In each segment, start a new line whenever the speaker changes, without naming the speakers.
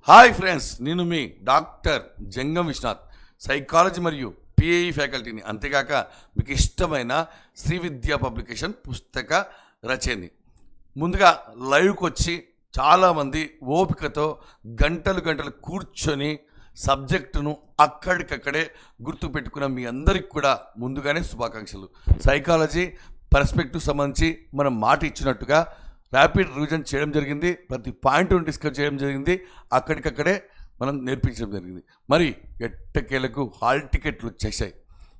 Hi friends, నేను మీ doctor జంగం Vishwanath, psychology మరియు PAE ఫ్యాకల్టీని. అంతేకాక మీకు ఇష్టమైన శ్రీ విద్యా పబ్లికేషన్ పుస్తక రచయిని. ముందుగా లైవ్కి వచ్చి చాలామంది ఓపికతో గంటలు గంటలు కూర్చొని సబ్జెక్టును అక్కడికక్కడే గుర్తుపెట్టుకున్న మీ అందరికి కూడా ముందుగానే శుభాకాంక్షలు. సైకాలజీ పర్స్పెక్టివ్ సంబంధించి మనం మాట ఇచ్చినట్టుగా ర్యాపిడ్ రివిజన్ చేయడం జరిగింది. ప్రతి పాయింట్ను డిస్కస్ చేయడం జరిగింది. అక్కడికక్కడే మనం నేర్పించడం జరిగింది. మరి ఎట్టకేలకు హాల్ టికెట్లు వచ్చేసాయి.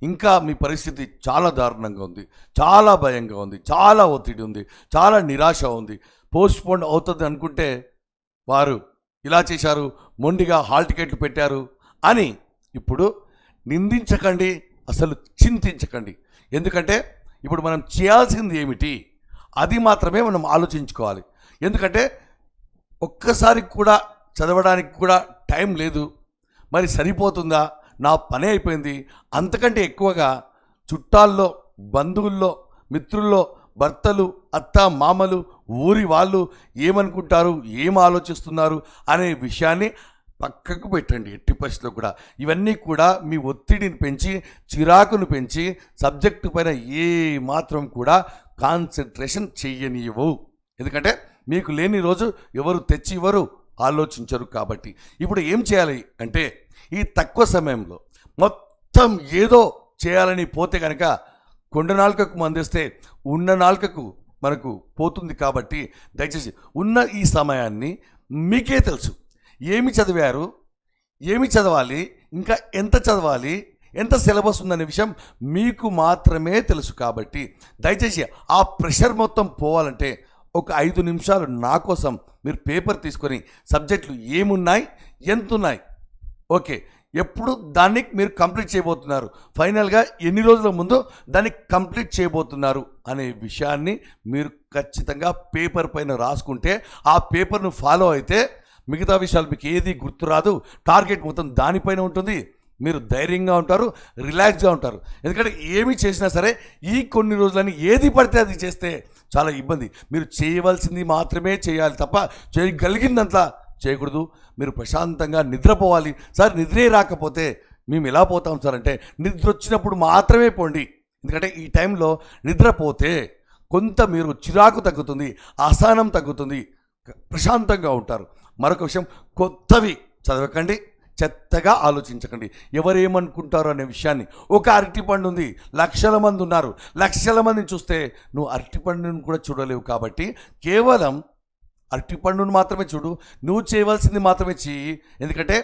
ఇంకా మీ పరిస్థితి చాలా దారుణంగా ఉంది, చాలా భయంగా ఉంది, చాలా ఒత్తిడి ఉంది, చాలా నిరాశ ఉంది. పోస్ట్పోన్ అవుతుంది అనుకుంటే వారు ఇలా చేశారు, మొండిగా హాల్ టికెట్లు పెట్టారు అని ఇప్పుడు నిందించకండి, అసలు చింతించకండి. ఎందుకంటే ఇప్పుడు మనం చేయాల్సింది ఏమిటి అది మాత్రమే మనం ఆలోచించుకోవాలి. ఎందుకంటే ఒక్కసారి కూడా చదవడానికి కూడా టైం లేదు. మరి సరిపోతుందా, నా పని అయిపోయింది. అంతకంటే ఎక్కువగా చుట్టాల్లో, బంధువుల్లో, మిత్రుల్లో, భర్తలు, అత్త మామలు, ఊరి వాళ్ళు ఏమనుకుంటారు, ఏం ఆలోచిస్తున్నారు అనే విషయాన్ని పక్కకు పెట్టండి. ఎట్టి పరిస్థితుల్లో కూడా ఇవన్నీ కూడా మీ ఒత్తిడిని పెంచి, చిరాకును పెంచి, సబ్జెక్టు పైన ఏ మాత్రం కూడా కాన్సన్ట్రేషన్ చెయ్యనివ్వవు. ఎందుకంటే మీకు లేని రోజు ఎవరు తెచ్చి ఇవ్వరు, ఆలోచించరు. కాబట్టి ఇప్పుడు ఏం చేయాలి అంటే, ఈ తక్కువ సమయంలో మొత్తం ఏదో చేయాలని పోతే కనుక కొండ నాలుకకు మందేస్తే ఉన్న నాలుకకు మనకు పోతుంది. కాబట్టి దయచేసి ఉన్న ఈ సమయాన్ని మీకే తెలుసు, ఏమి చదివారు, ఏమి చదవాలి, ఇంకా ఎంత చదవాలి, ఎంత సిలబస్ ఉందనే విషయం మీకు మాత్రమే తెలుసు. కాబట్టి దయచేసి ఆ ప్రెషర్ మొత్తం పోవాలంటే ఒక 5 నిమిషాలు నా కోసం మీరు పేపర్ తీసుకొని సబ్జెక్టులు ఏమున్నాయి, ఎంత ఉన్నాయి, ఓకే, ఎప్పుడు దాన్ని మీరు కంప్లీట్ చేయబోతున్నారు, ఫైనల్గా ఎన్ని రోజుల ముందు దాన్ని కంప్లీట్ చేయబోతున్నారు అనే విషయాన్ని మీరు ఖచ్చితంగా పేపర్ పైన రాసుకుంటే, ఆ పేపర్ను ఫాలో అయితే మిగతా విషయాలు మీకు ఏది గుర్తురాదు. టార్గెట్ మొత్తం దానిపైన ఉంటుంది. మీరు ధైర్యంగా ఉంటారు, రిలాక్స్గా ఉంటారు. ఎందుకంటే ఏమి చేసినా సరే ఈ కొన్ని రోజులని ఏది పడితే అది చేస్తే చాలా ఇబ్బంది. మీరు చేయవలసింది మాత్రమే చేయాలి తప్ప చేయగలిగిందంతా చేయకూడదు. మీరు ప్రశాంతంగా నిద్రపోవాలి. సార్ నిద్రే రాకపోతే మేము ఎలా పోతాం సార్ అంటే, నిద్ర వచ్చినప్పుడు మాత్రమే పోండి. ఎందుకంటే ఈ టైంలో నిద్రపోతే కొంత మీరు చిరాకు తగ్గుతుంది, అసహనం తగ్గుతుంది, ప్రశాంతంగా ఉంటారు. మరొక విషయం, కొత్తవి చదవకండి, చెత్తగా ఆలోచించకండి. ఎవరేమనుకుంటారు అనే విషయాన్ని. ఒక అరటిపండు ఉంది, లక్షల మంది ఉన్నారు, లక్షల మందిని చూస్తే నువ్వు అరటిపండును కూడా చూడలేవు. కాబట్టి కేవలం అరటిపండును మాత్రమే చూడు, నువ్వు చేయవలసింది మాత్రమే చెయ్యి. ఎందుకంటే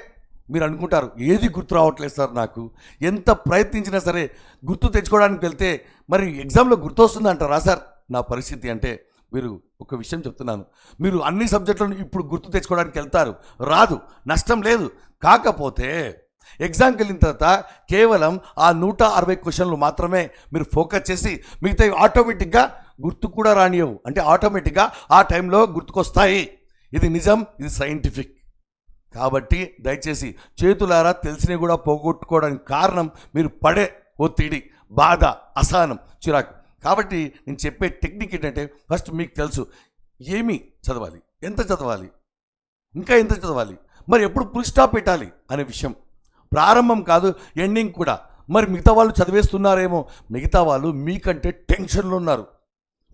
మీరు అనుకుంటారు ఏది గుర్తు రావట్లేదు సార్, నాకు ఎంత ప్రయత్నించినా సరే గుర్తు తెచ్చుకోవడానికి వెళ్తే మరి ఎగ్జామ్లో గుర్తు వస్తుంది అంటారా సార్ నా పరిస్థితి అంటే, మీరు ఒక విషయం చెప్తున్నాను, మీరు అన్ని సబ్జెక్టులను ఇప్పుడు గుర్తు తెచ్చుకోవడానికి వెళ్తారు, రాదు, నష్టం లేదు. కాకపోతే ఎగ్జామ్కి వెళ్ళిన తర్వాత కేవలం ఆ 160 క్వశ్చన్లు మాత్రమే మీరు ఫోకస్ చేసి మిగతా ఆటోమేటిక్గా గుర్తు కూడా రానియవు. అంటే ఆటోమేటిక్గా ఆ టైంలో గుర్తుకొస్తాయి. ఇది నిజం, ఇది సైంటిఫిక్. కాబట్టి దయచేసి చేతులారా తెలిసినవి కూడా పోగొట్టుకోవడానికి కారణం మీరు పడే ఒత్తిడి, బాధ, అసహనం, చిరాకు. కాబట్టి నేను చెప్పే టెక్నిక్ ఏంటంటే, ఫస్ట్ మీకు తెలుసు ఏమి చదవాలి, ఎంత చదవాలి, ఇంకా ఎంత చదవాలి, మరి ఎప్పుడు ఫుల్ స్టాప్ పెట్టాలి అనే విషయం. ప్రారంభం కాదు, ఎండింగ్ కూడా. మరి మిగతా వాళ్ళు చదివేస్తున్నారేమో, మిగతా వాళ్ళు మీకంటే టెన్షన్లో ఉన్నారు,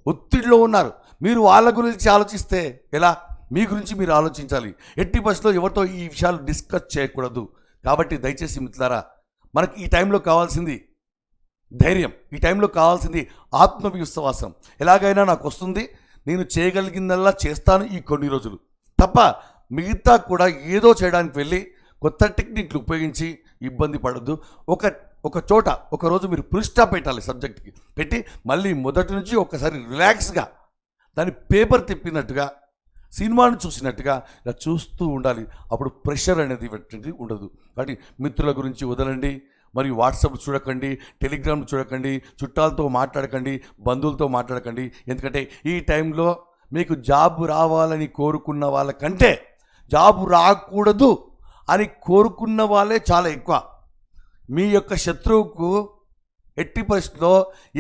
ఒత్తిడిలో ఉన్నారు. మీరు వాళ్ళ గురించి ఆలోచిస్తే ఎలా? మీ గురించి మీరు ఆలోచించాలి. ఎట్టి పరిస్థితుల్లో ఎవరితో ఈ విషయాలు డిస్కస్ చేయకూడదు. కాబట్టి దయచేసి మిత్రులారా, మనకి ఈ టైంలో కావాల్సింది ధైర్యం, ఈ టైంలో కావాల్సింది ఆత్మవిశ్వాసం. ఎలాగైనా నాకు వస్తుంది, నేను చేయగలిగిందల్లా చేస్తాను ఈ కొన్ని రోజులు తప్ప మిగతా కూడా ఏదో చేయడానికి వెళ్ళి కొత్త టెక్నిక్లు ఉపయోగించి ఇబ్బంది పడద్దు. ఒక చోట ఒకరోజు మీరు ఫుల్ స్టాప్ పెట్టాలి, సబ్జెక్ట్కి పెట్టి మళ్ళీ మొదటి నుంచి ఒకసారి రిలాక్స్గా దాని పేపర్ తిప్పినట్టుగా, సినిమాను చూసినట్టుగా ఇలా చూస్తూ ఉండాలి. అప్పుడు ప్రెషర్ అనేది ఉండదు. కాబట్టి మిత్రుల గురించి వదలండి. మరియు వాట్సాప్ చూడకండి, టెలిగ్రామ్ చూడకండి, చుట్టాలతో మాట్లాడకండి, బంధువులతో మాట్లాడకండి. ఎందుకంటే ఈ టైంలో మీకు జాబ్ రావాలని కోరుకున్న వాళ్ళకంటే జాబ్ రాకూడదు అని కోరుకున్న వాళ్ళే చాలా ఎక్కువ. మీ యొక్క శత్రువుకు ఎట్టి పరిస్థితుల్లో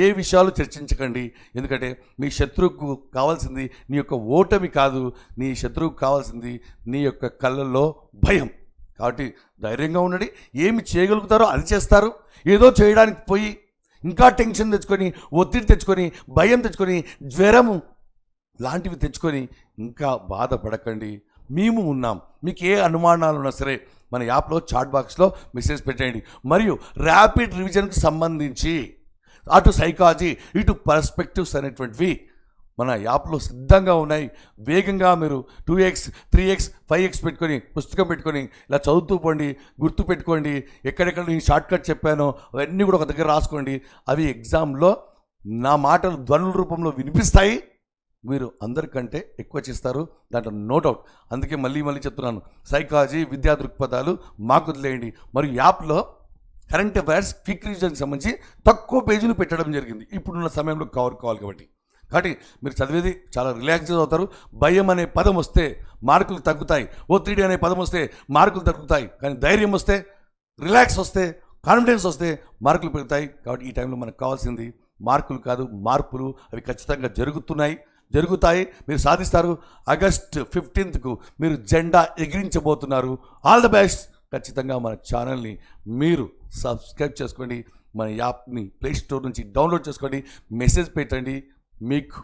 ఏ విషయాలు చర్చించకండి. ఎందుకంటే మీ శత్రువుకు కావాల్సింది నీ యొక్క ఓటమి కాదు, నీ శత్రువుకు కావాల్సింది నీ యొక్క కళ్ళల్లో భయం. కాబట్టి ధైర్యంగా ఉండండి. ఏమి చేయగలుగుతారో అది చేస్తారు. ఏదో చేయడానికి పోయి ఇంకా టెన్షన్ తెచ్చుకొని, ఒత్తిడి తెచ్చుకొని, భయం తెచ్చుకొని, జ్వరము లాంటివి తెచ్చుకొని ఇంకా బాధపడకండి. మేము ఉన్నాం. మీకు ఏ అనుమానాలు ఉన్నా సరే మన యాప్లో చాట్ బాక్స్లో మెసేజ్ పెట్టండి. మరియు ర్యాపిడ్ రివిజన్కి సంబంధించి అటు సైకాలజీ ఇటు పర్స్పెక్టివ్స్ అనేటువంటివి మన యాప్లో సిద్ధంగా ఉన్నాయి. వేగంగా మీరు 2x 3x 5x పెట్టుకొని పుస్తకం పెట్టుకొని ఇలా చదువుతూ పోండి, గుర్తు పెట్టుకోండి. ఎక్కడెక్కడ నేను షార్ట్కట్ చెప్పానో అవన్నీ కూడా ఒక దగ్గర రాసుకోండి. అవి ఎగ్జామ్లో నా మాటలు ధ్వనుల రూపంలో వినిపిస్తాయి. మీరు అందరికంటే ఎక్కువ చేస్తారు, దాంట్లో నోట్అవుట్. అందుకే మళ్ళీ చెప్తున్నాను, సైకాలజీ విద్యా దృక్పథాలు మాకు వదిలేయండి. మరియు యాప్లో కరెంట్ అఫైర్స్ క్విక్ రివిజన్కి సంబంధించి తక్కువ పేజీలు పెట్టడం జరిగింది ఇప్పుడున్న సమయంలో కవర్ కావాలి కాబట్టి మీరు చదివేది చాలా రిలాక్స్గా చదువుతారు. భయం అనే పదం వస్తే మార్కులు తగ్గుతాయి, ఒత్తిడి అనే పదం వస్తే మార్కులు తగ్గుతాయి. కానీ ధైర్యం వస్తే, రిలాక్స్ వస్తే, కాన్ఫిడెన్స్ వస్తే మార్కులు పెరుగుతాయి. కాబట్టి ఈ టైంలో మనకు కావాల్సింది మార్కులు కాదు, మార్పులు. అవి ఖచ్చితంగా జరుగుతాయి, మీరు సాధిస్తారు. ఆగస్ట్ 15కు మీరు జెండా ఎగిరించబోతున్నారు. All the best. ఖచ్చితంగా మన ఛానల్ని మీరు సబ్స్క్రైబ్ చేసుకోండి. మన యాప్ని ప్లే స్టోర్ నుంచి డౌన్లోడ్ చేసుకోండి, మెసేజ్ పెట్టండి.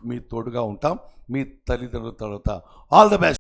మీ తోడుగా ఉంటాం, మీ తల్లిదండ్రుల తర్వాత. All the best.